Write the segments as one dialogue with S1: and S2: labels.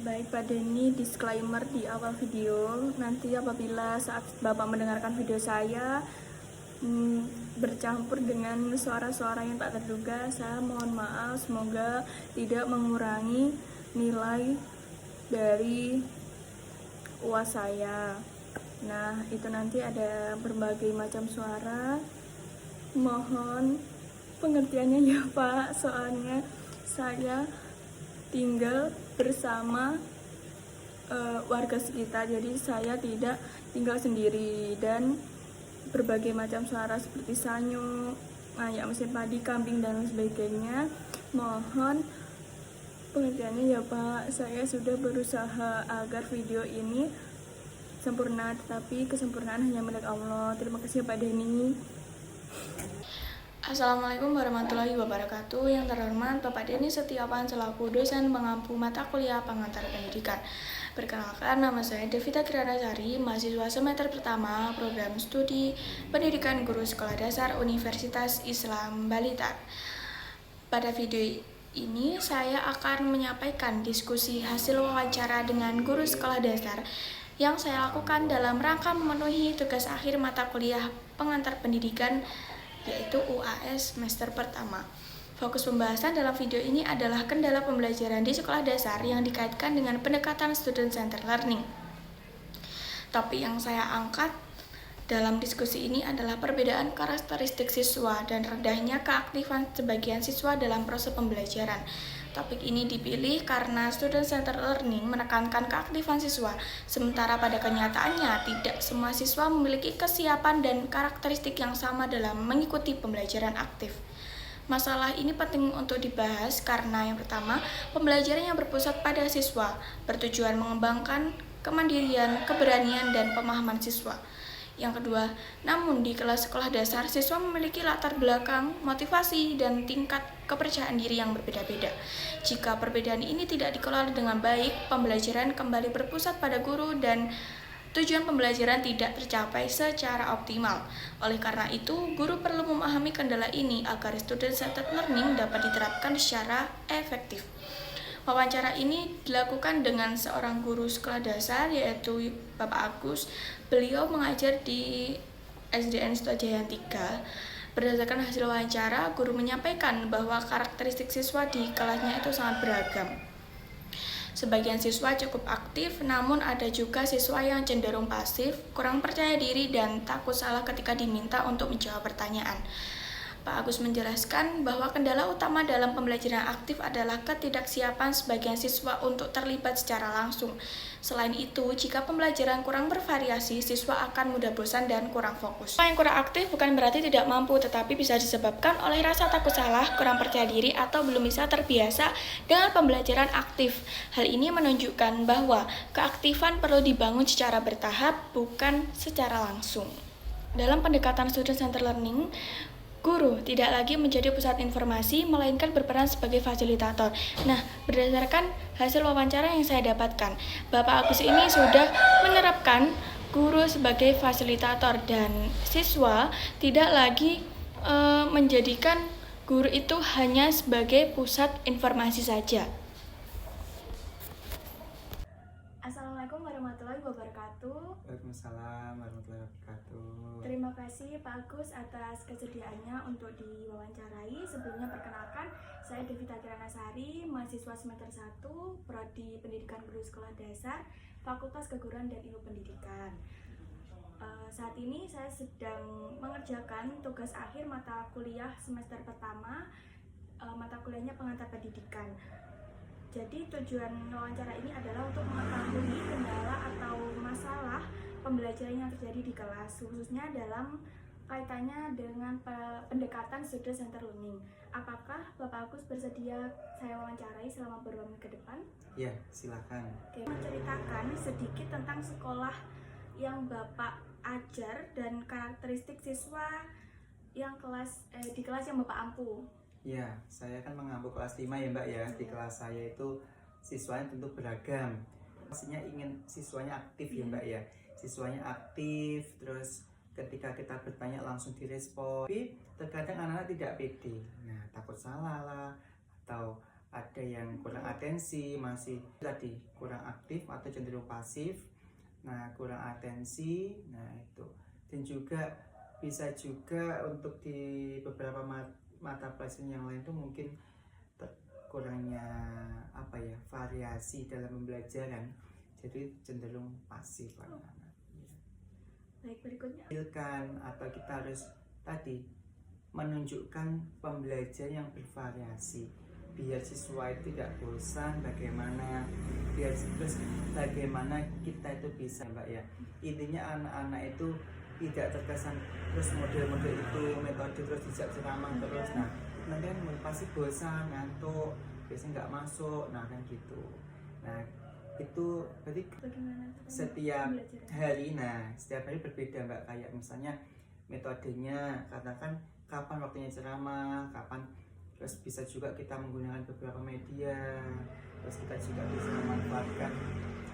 S1: Baik, Pak Denny, disclaimer di awal video. Nanti apabila saat Bapak mendengarkan video saya bercampur dengan suara-suara yang tak terduga, saya mohon maaf. Semoga tidak mengurangi nilai dari UAS saya. Nah, itu nanti ada berbagai macam suara. Mohon pengertiannya ya Pak, soalnya saya tinggal bersama warga sekitar, jadi saya tidak tinggal sendiri, dan berbagai macam suara seperti sanyu, ngayak mesin padi, kambing dan sebagainya. Mohon pengertiannya ya Pak. Saya sudah berusaha agar video ini sempurna, tetapi kesempurnaan hanya milik Allah. Terima kasih Pak Denny.
S2: Assalamualaikum warahmatullahi wabarakatuh. Yang terhormat Bapak Denny Setiawan selaku dosen pengampu mata kuliah pengantar pendidikan. Perkenalkan, nama saya Devita Kiranasari, mahasiswa semester pertama program studi pendidikan guru sekolah dasar Universitas Islam Blitar. Pada video ini saya akan menyampaikan diskusi hasil wawancara dengan guru sekolah dasar yang saya lakukan dalam rangka memenuhi tugas akhir mata kuliah pengantar pendidikan, yaitu UAS semester pertama. Fokus pembahasan dalam video ini adalah kendala pembelajaran di sekolah dasar yang dikaitkan dengan pendekatan student center learning. Topik yang saya angkat dalam diskusi ini adalah perbedaan karakteristik siswa dan rendahnya keaktifan sebagian siswa dalam proses pembelajaran. Topik ini dipilih karena student center learning menekankan keaktifan siswa, sementara pada kenyataannya tidak semua siswa memiliki kesiapan dan karakteristik yang sama dalam mengikuti pembelajaran aktif. Masalah ini penting untuk dibahas karena yang pertama, pembelajaran yang berpusat pada siswa bertujuan mengembangkan kemandirian, keberanian, dan pemahaman siswa. Yang kedua, namun di kelas sekolah dasar, siswa memiliki latar belakang, motivasi, dan tingkat kepercayaan diri yang berbeda-beda. Jika perbedaan ini tidak dikelola dengan baik, pembelajaran kembali berpusat pada guru dan tujuan pembelajaran tidak tercapai secara optimal. Oleh karena itu, guru perlu memahami kendala ini agar student-centered learning dapat diterapkan secara efektif. Wawancara ini dilakukan dengan seorang guru sekolah dasar, yaitu Bapak Agus. Beliau mengajar di SDN Sutojayan 3. Berdasarkan hasil wawancara, guru menyampaikan bahwa karakteristik siswa di kelasnya itu sangat beragam. Sebagian siswa cukup aktif, namun ada juga siswa yang cenderung pasif, kurang percaya diri, dan takut salah ketika diminta untuk menjawab pertanyaan. Pak Agus menjelaskan bahwa kendala utama dalam pembelajaran aktif adalah ketidaksiapan sebagian siswa untuk terlibat secara langsung. Selain itu, jika pembelajaran kurang bervariasi, siswa akan mudah bosan dan kurang fokus. Siswa yang kurang aktif bukan berarti tidak mampu, tetapi bisa disebabkan oleh rasa takut salah, kurang percaya diri, atau belum bisa terbiasa dengan pembelajaran aktif. Hal ini menunjukkan bahwa keaktifan perlu dibangun secara bertahap, bukan secara langsung. Dalam pendekatan student center learning, guru tidak lagi menjadi pusat informasi, melainkan berperan sebagai fasilitator. Nah, berdasarkan hasil wawancara yang saya dapatkan, Bapak Agus ini sudah menerapkan guru sebagai fasilitator dan siswa tidak lagi menjadikan guru itu hanya sebagai pusat informasi saja. Assalamualaikum warahmatullahi wabarakatuh.
S3: Waalaikumsalam warahmatullahi wabarakatuh.
S2: Terima kasih Pak Agus atas kesediaannya untuk diwawancarai. Sebelumnya perkenalkan, saya Devita Kiranasari, mahasiswa semester 1, Prodi Pendidikan Guru Sekolah Dasar, Fakultas Keguruan dan Ilmu Pendidikan. Saat ini saya sedang mengerjakan tugas akhir mata kuliah semester pertama, mata kuliahnya pengantar pendidikan. Jadi tujuan wawancara ini adalah untuk mengetahui kendala atau masalah pembelajaran yang terjadi di kelas, khususnya dalam kaitannya dengan pendekatan student center learning. Apakah Bapak Agus bersedia saya wawancarai selama beberapa menit ke depan?
S3: Ya, silakan.
S2: Oke, menceritakan sedikit tentang sekolah yang Bapak ajar dan karakteristik siswa yang di kelas yang Bapak ampu.
S3: Ya, saya kan mengampu kelas 5 ya Mbak ya. Di kelas saya itu siswanya tentu beragam. Pastinya ingin siswanya aktif ya Mbak ya. Siswanya aktif, terus ketika kita bertanya langsung direspon. Tapi terkadang anak-anak tidak pede. Nah, takut salah lah, atau ada yang kurang atensi, masih tadi kurang aktif atau cenderung pasif. Nah, kurang atensi, nah itu. Dan juga bisa juga untuk di beberapa mata pelajaran yang lain tuh mungkin kurangnya variasi dalam pembelajaran, jadi cenderung pasif anak-anak.
S1: Baik, berikutnya
S3: Atau kita harus tadi menunjukkan pembelajaran yang bervariasi biar siswa itu tidak bosan, bagaimana kita itu bisa, Mbak ya. Intinya anak-anak itu tidak terkesan terus model-model itu, metode terus dijak ceramah terus. Nah, nanti kan pasti bosan, ngantuk, biasanya nggak masuk, nah kan gitu. Nah, itu berarti setiap hari berbeda, Mbak. Kayak misalnya metodenya, katakan kapan waktunya ceramah, kapan, terus bisa juga kita menggunakan beberapa media, terus kita juga bisa memanfaatkan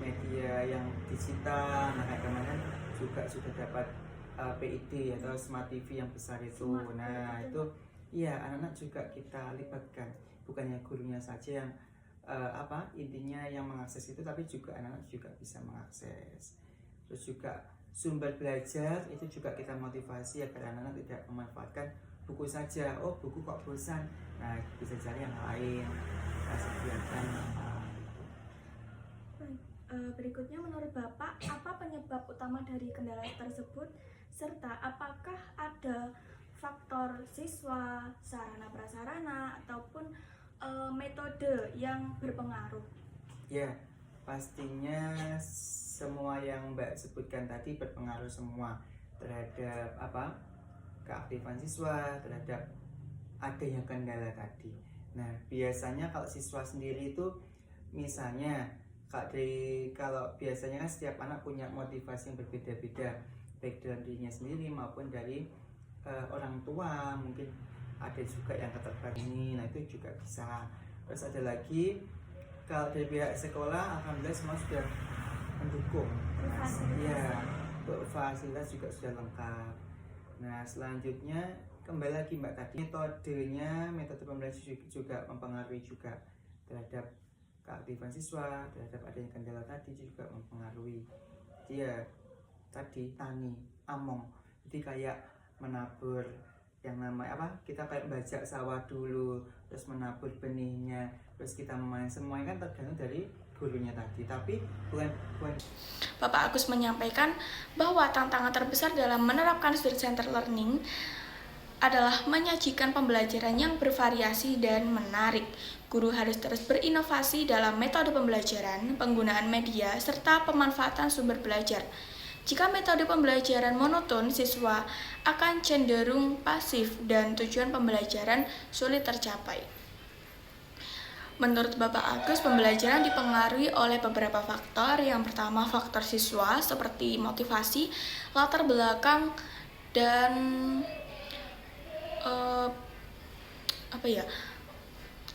S3: media yang digital. Nah, kayak kemarin juga sudah dapat PID atau Smart TV yang besar itu. Nah, itu iya, anak-anak juga kita libatkan, bukannya gurunya saja yang intinya yang mengakses itu, tapi juga anak-anak juga bisa mengakses. Terus juga sumber belajar itu juga kita motivasi agar anak-anak tidak memanfaatkan buku saja. Oh, buku kok bosan, nah bisa cari yang lain, kasih kegiatan.
S1: Berikutnya, menurut Bapak, apa penyebab utama dari kendala tersebut, serta apakah ada faktor siswa, sarana prasarana, ataupun metode yang berpengaruh?
S3: Ya, pastinya semua yang Mbak sebutkan tadi berpengaruh semua terhadap keaktifan siswa, terhadap adanya kendala tadi. Nah, biasanya kalau siswa sendiri itu misalnya kalau biasanya kan setiap anak punya motivasi yang berbeda-beda, baik dalam dirinya sendiri maupun dari orang tua. Mungkin ada juga yang keterpakan ini, nah itu juga bisa. Terus ada lagi kalau dari pihak sekolah, alhamdulillah semua sudah mendukung. Untuk fasilitas juga sudah lengkap. Nah, selanjutnya kembali lagi, Mbak, tadi metode pembelajaran juga mempengaruhi juga terhadap keaktifan siswa, terhadap adanya kendala tadi juga mempengaruhi. Dia tadi among, jadi kayak menabur yang namanya kita kayak bajak sawah dulu, terus menabur benihnya, terus kita memanen, semuanya kan tergantung dari gurunya tadi. Tapi bukan
S2: Bapak Agus menyampaikan bahwa tantangan terbesar dalam menerapkan student-centered learning adalah menyajikan pembelajaran yang bervariasi dan menarik. Guru harus terus berinovasi dalam metode pembelajaran, penggunaan media, serta pemanfaatan sumber belajar. Jika metode pembelajaran monoton, siswa akan cenderung pasif dan tujuan pembelajaran sulit tercapai. Menurut Bapak Agus, pembelajaran dipengaruhi oleh beberapa faktor. Yang pertama, faktor siswa seperti motivasi, latar belakang, dan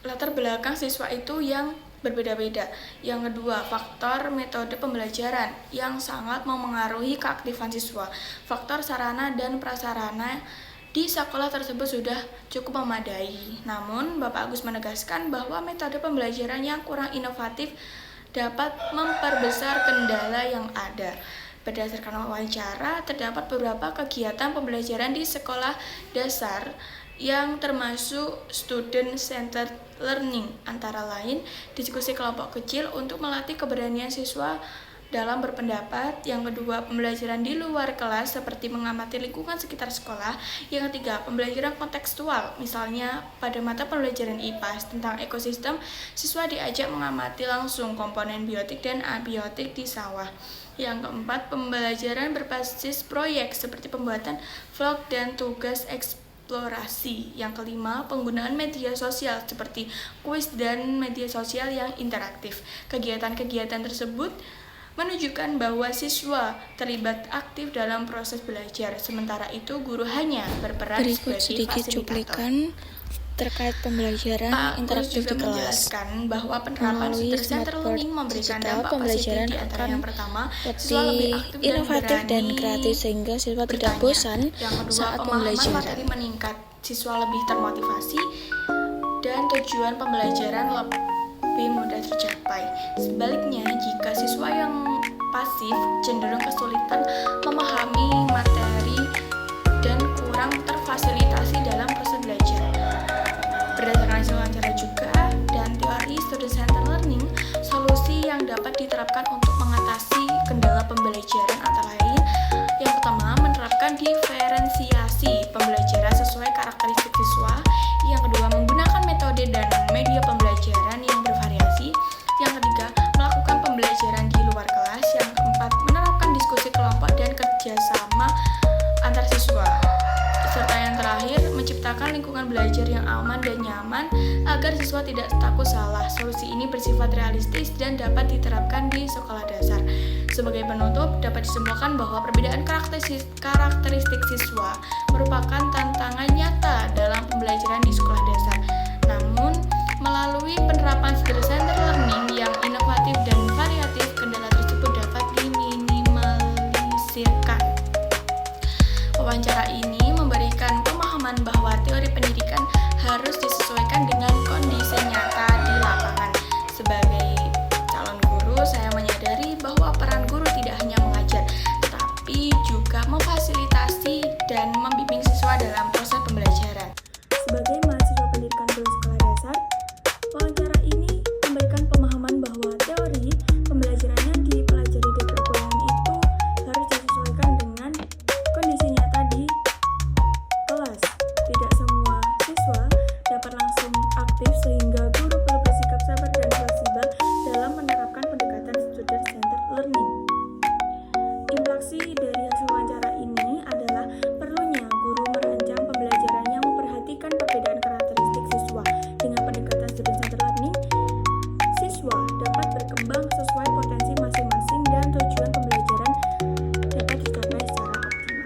S2: latar belakang siswa itu yang berbeda-beda. Yang kedua, faktor metode pembelajaran yang sangat memengaruhi keaktifan siswa. Faktor sarana dan prasarana di sekolah tersebut sudah cukup memadai. Namun, Bapak Agus menegaskan bahwa metode pembelajaran yang kurang inovatif dapat memperbesar kendala yang ada. Berdasarkan wawancara, terdapat beberapa kegiatan pembelajaran di sekolah dasar yang termasuk student-centered learning, antara lain diskusi kelompok kecil untuk melatih keberanian siswa dalam berpendapat. Yang kedua, pembelajaran di luar kelas seperti mengamati lingkungan sekitar sekolah. Yang ketiga, pembelajaran kontekstual, misalnya pada mata pembelajaran IPA tentang ekosistem, siswa diajak mengamati langsung komponen biotik dan abiotik di sawah. Yang keempat, pembelajaran berbasis proyek seperti pembuatan vlog dan tugas eksplorasi. Yang kelima, penggunaan media sosial seperti kuis dan media sosial yang interaktif. Kegiatan-kegiatan tersebut menunjukkan bahwa siswa terlibat aktif dalam proses belajar. Sementara itu, guru hanya berperan
S4: Berikut
S2: sebagai
S4: sedikit
S2: fasilitator.
S4: cuplikan terkait pembelajaran interaktif di kelas.
S2: Menjelaskan bahwa penerapan
S4: Melalui
S2: student-centered
S4: smartboard
S2: learning memberikan
S4: digital,
S2: dampak
S4: pembelajaran
S2: positif di antara
S4: akan
S2: yang pertama, siswa lebih
S4: lebih
S2: aktif
S4: inovatif dan
S2: berani
S4: kreatif sehingga siswa tidak
S2: bertanya.
S4: bosan
S2: Yang kedua,
S4: saat
S2: pemahaman
S4: pembelajaran.
S2: materi meningkat, siswa lebih termotivasi dan tujuan pembelajaran lebih mudah tercapai. Sebaliknya, jika siswa yang pasif cenderung kesulitan memahami materi dan kurang terfasilitasi dalam proses belajar. Berdasarkan hasil wawancara juga dan teori student-centered learning, solusi yang dapat diterapkan untuk mengatasi kendala pembelajaran antara lain yang pertama, menerapkan diferensiasi pembelajaran sesuai karakteristik siswa. Yang kedua, menggunakan metode dan media pembelajaran yang bervariasi. Yang ketiga, melakukan pembelajaran di luar kelas. Yang keempat, menerapkan diskusi kelompok dan kerjasama antar siswa. Serta yang terakhir, menciptakan lingkungan belajar yang aman dan nyaman agar siswa tidak takut salah. Solusi ini bersifat realistis dan dapat diterapkan di sekolah dasar. Sebagai penutup, dapat disimpulkan bahwa perbedaan karakteristik siswa merupakan tantangan nyata dalam pembelajaran di sekolah dasar. Namun, melalui penerapan student-centered learning yang inovatif dan variatif, kendala tersebut dapat diminimalisirkan. Wawancara ini memberikan pemahaman bahwa teori pendidikan harus disesuaikan dengan kondisi nyata di lapangan. Sebagai calon guru, saya menyadari bahwa peran guru tidak hanya mengajar, tetapi juga memfasilitasi dan membimbing siswa dalam proses pembelajaran.
S1: Sebagai mahasiswa pendidikan guru sekolah dasar, wawancara ini memberikan pemahaman bahwa teori pembelajaran yang dipelajari di perkuliahan itu harus disesuaikan dengan kondisi nyata di kelas. Tidak semua siswa dapat langsung aktif sehingga guru perlu bersikap sabar dan fleksibel dalam menerapkan pendekatan student-centered learning. Implikasi dari hasil wawancara ini adalah perlunya guru merancang pembelajaran yang memperhatikan perbedaan karakteristik siswa. Dengan pendekatan student-centered learning, siswa dapat berkembang sesuai potensi masing-masing dan tujuan pembelajaran dapat dicapai secara optimal.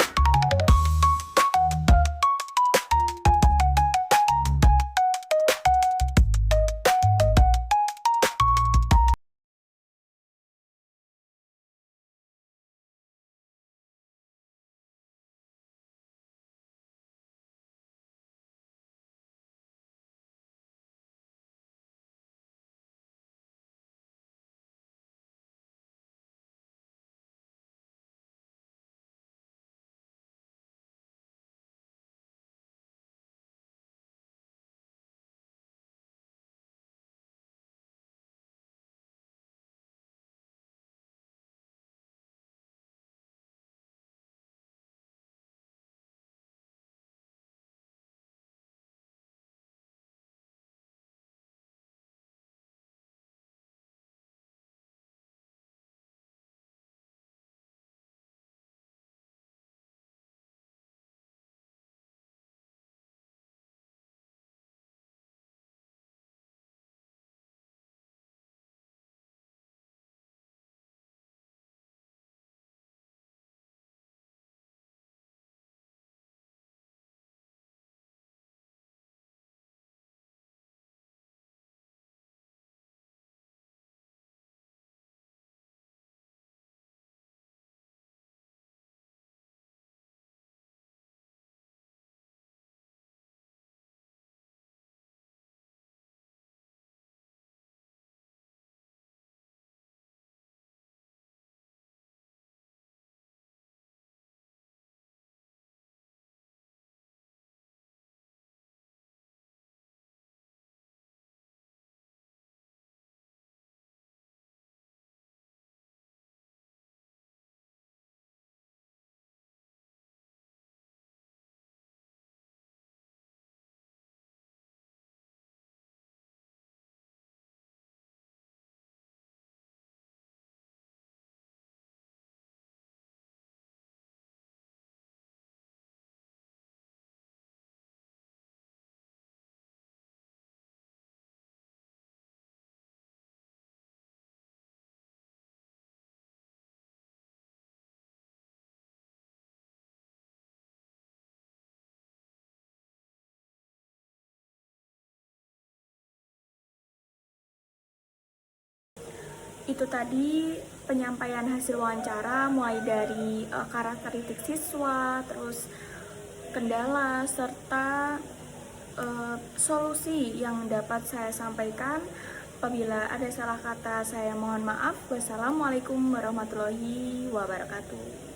S1: Itu tadi penyampaian hasil wawancara mulai dari karakteristik siswa, terus kendala, serta solusi yang dapat saya sampaikan. Apabila ada salah kata, saya mohon maaf. Wassalamualaikum warahmatullahi wabarakatuh.